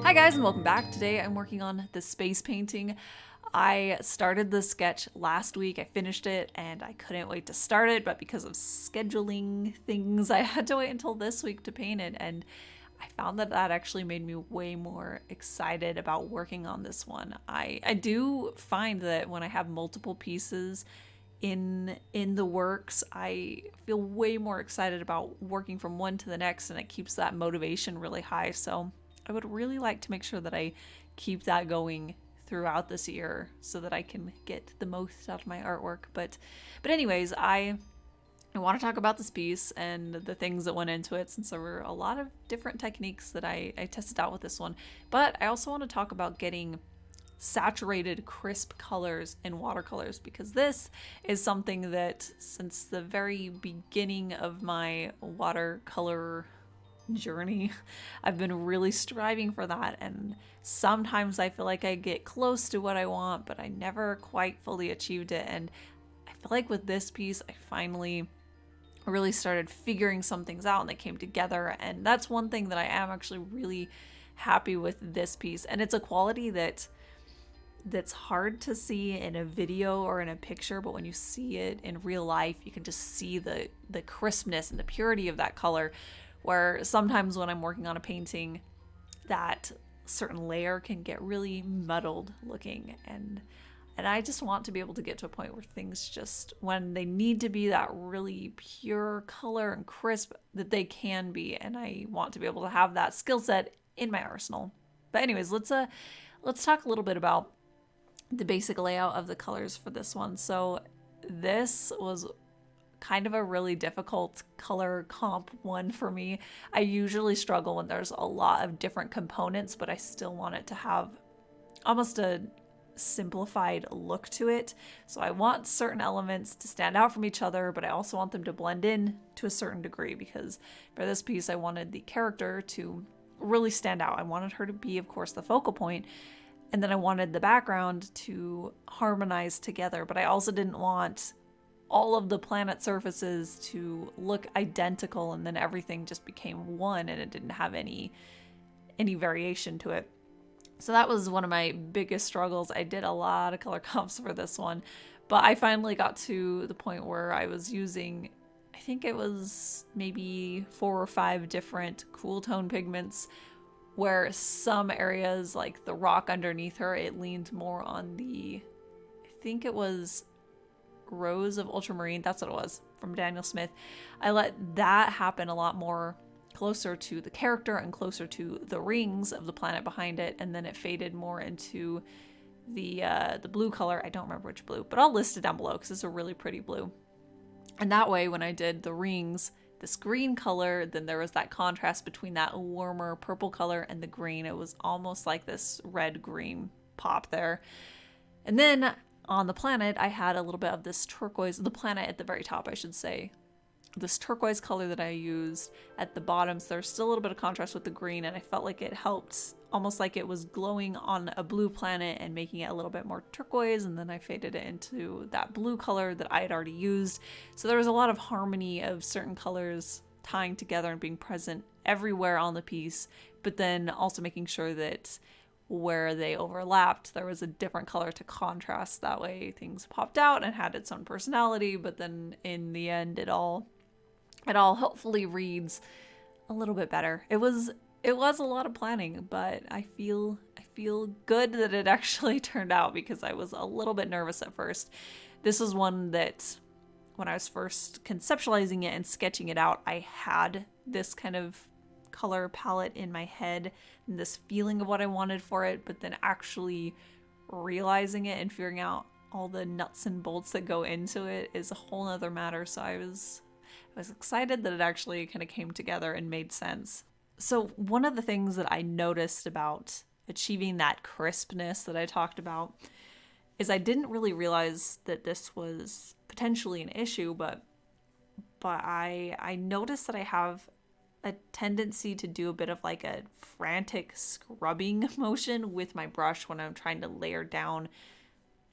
Hi guys and welcome back. Today I'm working on the space painting. I started the sketch last week, I finished it, and I couldn't wait to start it, but because of scheduling things, I had to wait until this week to paint it, and I found that actually made me way more excited about working on this one. I do find that when I have multiple pieces in the works, I feel way more excited about working from one to the next, and it keeps that motivation really high. So I would really like to make sure that I keep that going throughout this year so that I can get the most out of my artwork. But anyways, I want to talk about this piece and the things that went into it, since there were a lot of different techniques that I tested out with this one. But I also want to talk about getting saturated, crisp colors in watercolors, because this is something that since the very beginning of my watercolor journey, I've been really striving for that, and sometimes I feel like I get close to what I want, but I never quite fully achieved it. And I feel like with this piece, I finally really started figuring some things out and they came together, and that's one thing that I am actually really happy with this piece. And it's a quality that's hard to see in a video or in a picture, but when you see it in real life, you can just see the crispness and the purity of that color, where sometimes when I'm working on a painting, that certain layer can get really muddled looking, and I just want to be able to get to a point where things just, when they need to be that really pure color and crisp, that they can be, and I want to be able to have that skill set in my arsenal. But anyways, let's talk a little bit about the basic layout of the colors for this one. So this was kind of a really difficult color comp one for me. I usually struggle when there's a lot of different components, but I still want it to have almost a simplified look to it. So I want certain elements to stand out from each other, but I also want them to blend in to a certain degree, because for this piece I wanted the character to really stand out. I wanted her to be, of course, the focal point, and then I wanted the background to harmonize together, but I also didn't want all of the planet surfaces to look identical and then everything just became one and it didn't have any variation to it. So that was one of my biggest struggles. I did a lot of color comps for this one, but I finally got to the point where I was using, I think it was maybe 4 or 5 different cool tone pigments, where some areas, like the rock underneath her, it leaned more on the, I think it was Rose of Ultramarine, that's what it was, from Daniel Smith. I let that happen a lot more closer to the character and closer to the rings of the planet behind it, and then it faded more into the blue color. I don't remember which blue, but I'll list it down below because it's a really pretty blue. And that way, when I did the rings, this green color, then there was that contrast between that warmer purple color and the green. It was almost like this red-green pop there. And then on the planet, I had a little bit of this turquoise, the planet at the very top, I should say, this turquoise color that I used at the bottom. So there's still a little bit of contrast with the green, and I felt like it helped, almost like it was glowing on a blue planet and making it a little bit more turquoise. And then I faded it into that blue color that I had already used. So there was a lot of harmony of certain colors tying together and being present everywhere on the piece, but then also making sure that where they overlapped, there was a different color to contrast. That way things popped out and had its own personality, but then in the end, it all hopefully reads a little bit better. It was a lot of planning, but I feel good that it actually turned out, because I was a little bit nervous at first. This is one that when I was first conceptualizing it and sketching it out, I had this kind of color palette in my head and this feeling of what I wanted for it, but then actually realizing it and figuring out all the nuts and bolts that go into it is a whole nother matter. So I was excited that it actually kind of came together and made sense. So one of the things that I noticed about achieving that crispness that I talked about is I didn't really realize that this was potentially an issue, but I noticed that I have a tendency to do a bit of like a frantic scrubbing motion with my brush when I'm trying to layer down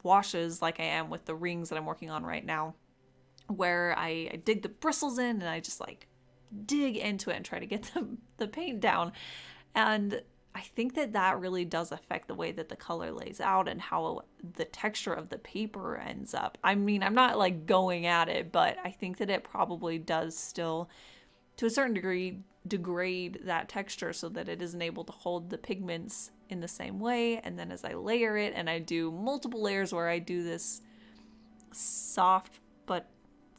washes, like I am with the rings that I'm working on right now, where I dig the bristles in and I just like dig into it and try to get the paint down. And I think that that really does affect the way that the color lays out and how the texture of the paper ends up. I mean, I'm not like going at it, but I think that it probably does still, to a certain degree, degrade that texture so that it isn't able to hold the pigments in the same way. And then as I layer it, and I do multiple layers where I do this soft but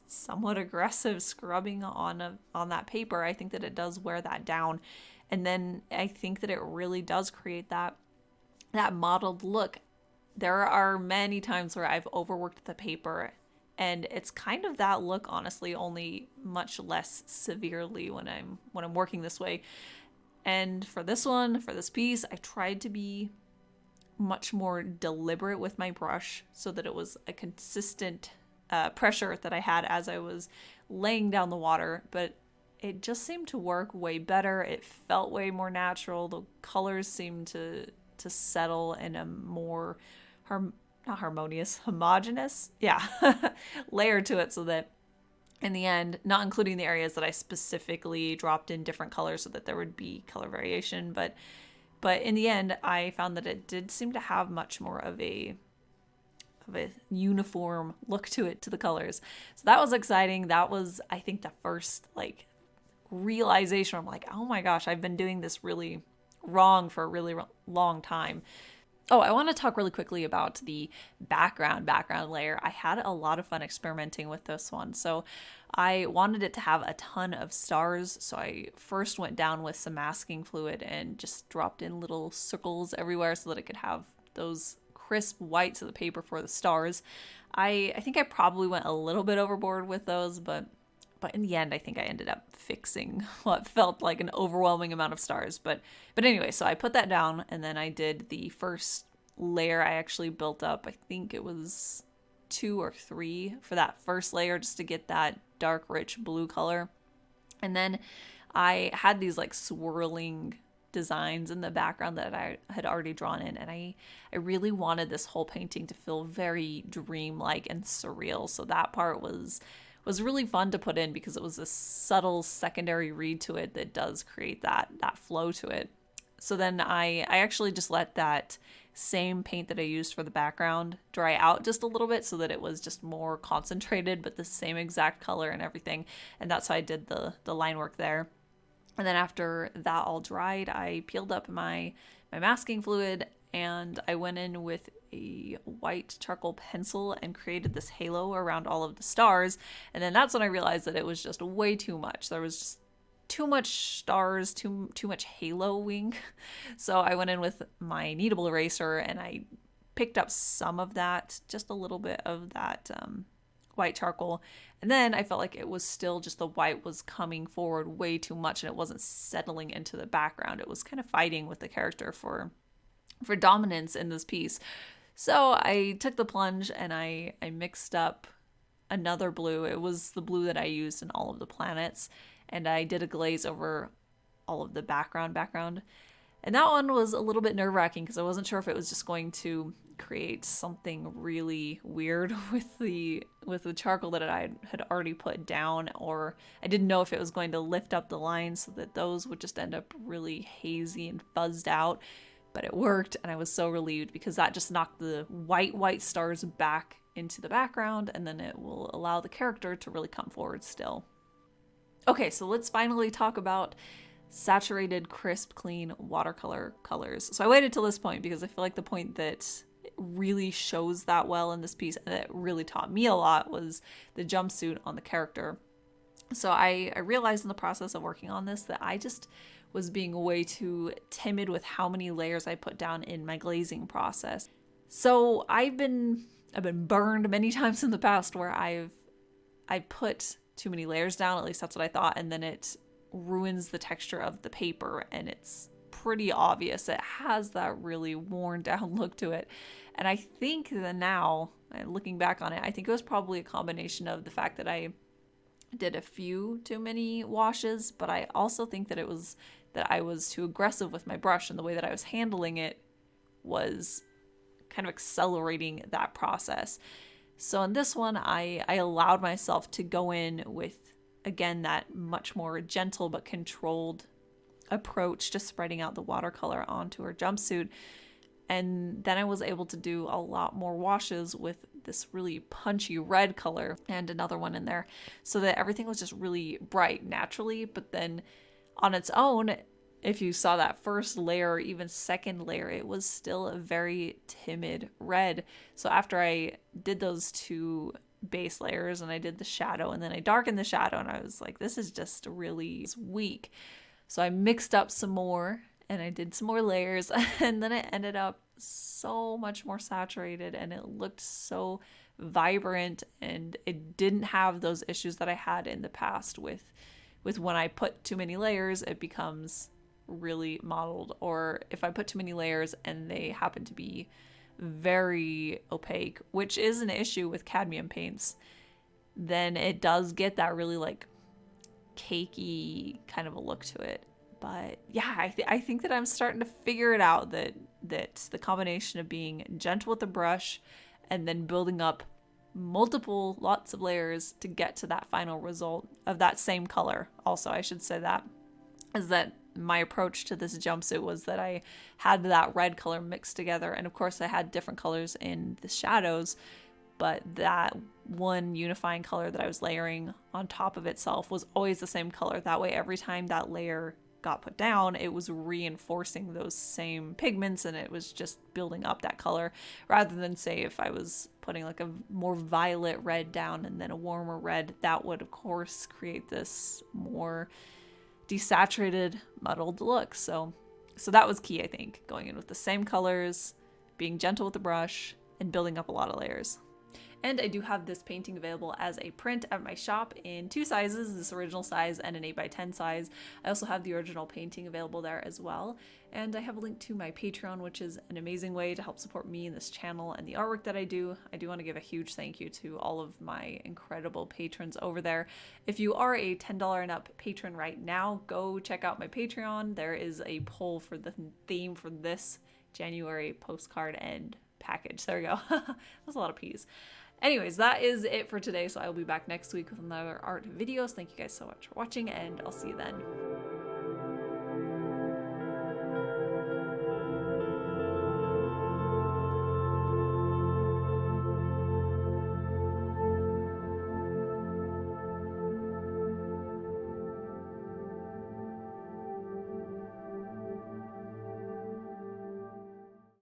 somewhat aggressive scrubbing on that paper, I think that it does wear that down. And then I think that it really does create that mottled look. There are many times where I've overworked the paper, and it's kind of that look, honestly, only much less severely when I'm working this way. And for this piece, I tried to be much more deliberate with my brush so that it was a consistent pressure that I had as I was laying down the water, but it just seemed to work way better. It felt way more natural. The colors seemed to settle in a more not harmonious, homogeneous, layer to it, so that in the end, not including the areas that I specifically dropped in different colors so that there would be color variation, but in the end, I found that it did seem to have much more of a uniform look to it, to the colors. So that was exciting. That was, I think, the first like realization. I'm like, oh my gosh, I've been doing this really wrong for a really long time. Oh, I want to talk really quickly about the background layer. I had a lot of fun experimenting with this one. So I wanted it to have a ton of stars. So I first went down with some masking fluid and just dropped in little circles everywhere so that it could have those crisp whites of the paper for the stars. I think I probably went a little bit overboard with those, but in the end, I think I ended up fixing what felt like an overwhelming amount of stars. But anyway, so I put that down, and then I did the first layer. I actually built up, I think it was 2 or 3 for that first layer, just to get that dark, rich blue color. And then I had these like swirling designs in the background that I had already drawn in, and I really wanted this whole painting to feel very dreamlike and surreal. So that part was really fun to put in because it was a subtle secondary read to it that does create that flow to it. So then I actually just let that same paint that I used for the background dry out just a little bit so that it was just more concentrated, but the same exact color and everything. And that's how I did the line work there. And then after that all dried, I peeled up my masking fluid, and I went in with a white charcoal pencil and created this halo around all of the stars. And then that's when I realized that it was just way too much. There was just too much stars, too much haloing. So I went in with my kneadable eraser and I picked up some of that, just a little bit of that white charcoal. And then I felt like it was still just the white was coming forward way too much and it wasn't settling into the background. It was kind of fighting with the character for dominance in this piece. So I took the plunge and I mixed up another blue. It was the blue that I used in all of the planets, and I did a glaze over all of the background. And that one was a little bit nerve-wracking because I wasn't sure if it was just going to create something really weird with the charcoal that I had already put down, or I didn't know if it was going to lift up the lines so that those would just end up really hazy and fuzzed out. But it worked, and I was so relieved because that just knocked the white stars back into the background, and then it will allow the character to really come forward still. Okay, so let's finally talk about saturated, crisp, clean watercolor colors. So I waited till this point because I feel like the point that really shows that well in this piece and that really taught me a lot was the jumpsuit on the character. So I realized in the process of working on this that I just was being way too timid with how many layers I put down in my glazing process. So I've been burned many times in the past where I put too many layers down, at least that's what I thought, and then it ruins the texture of the paper, and it's pretty obvious. It has that really worn down look to it. And I think that now, looking back on it, I think it was probably a combination of the fact that I did a few too many washes, but I also think that it was that I was too aggressive with my brush, and the way that I was handling it was kind of accelerating that process. So in this one, I allowed myself to go in with, again, that much more gentle but controlled approach to spreading out the watercolor onto her jumpsuit. And then I was able to do a lot more washes with this really punchy red color and another one in there, so that everything was just really bright naturally. But then on its own, if you saw that first layer or even second layer, it was still a very timid red. So after I did those two base layers and I did the shadow and then I darkened the shadow, and I was like, this is just really weak. So I mixed up some more and I did some more layers, and then it ended up so much more saturated and it looked so vibrant, and it didn't have those issues that I had in the past with when I put too many layers, it becomes really mottled, or if I put too many layers and they happen to be very opaque, which is an issue with cadmium paints, then it does get that really like cakey kind of a look to it. But yeah, I think that I'm starting to figure it out, that the combination of being gentle with the brush and then building up lots of layers to get to that final result of that same color. Also, I should say that is that my approach to this jumpsuit was that I had that red color mixed together, and of course I had different colors in the shadows, but that one unifying color that I was layering on top of itself was always the same color. That way, every time that layer got put down, it was reinforcing those same pigments and it was just building up that color, rather than say if I was putting like a more violet red down and then a warmer red, that would of course create this more desaturated, muddled look. So that was key, I think, going in with the same colors, being gentle with the brush, and building up a lot of layers. And I do have this painting available as a print at my shop in two sizes, this original size and an 8x10 size. I also have the original painting available there as well. And I have a link to my Patreon, which is an amazing way to help support me and this channel and the artwork that I do. I do want to give a huge thank you to all of my incredible patrons over there. If you are a $10 and up patron right now, go check out my Patreon. There is a poll for the theme for this January postcard and package. There we go. That's a lot of P's. Anyways, that is it for today, so I will be back next week with another art video. So thank you guys so much for watching, and I'll see you then.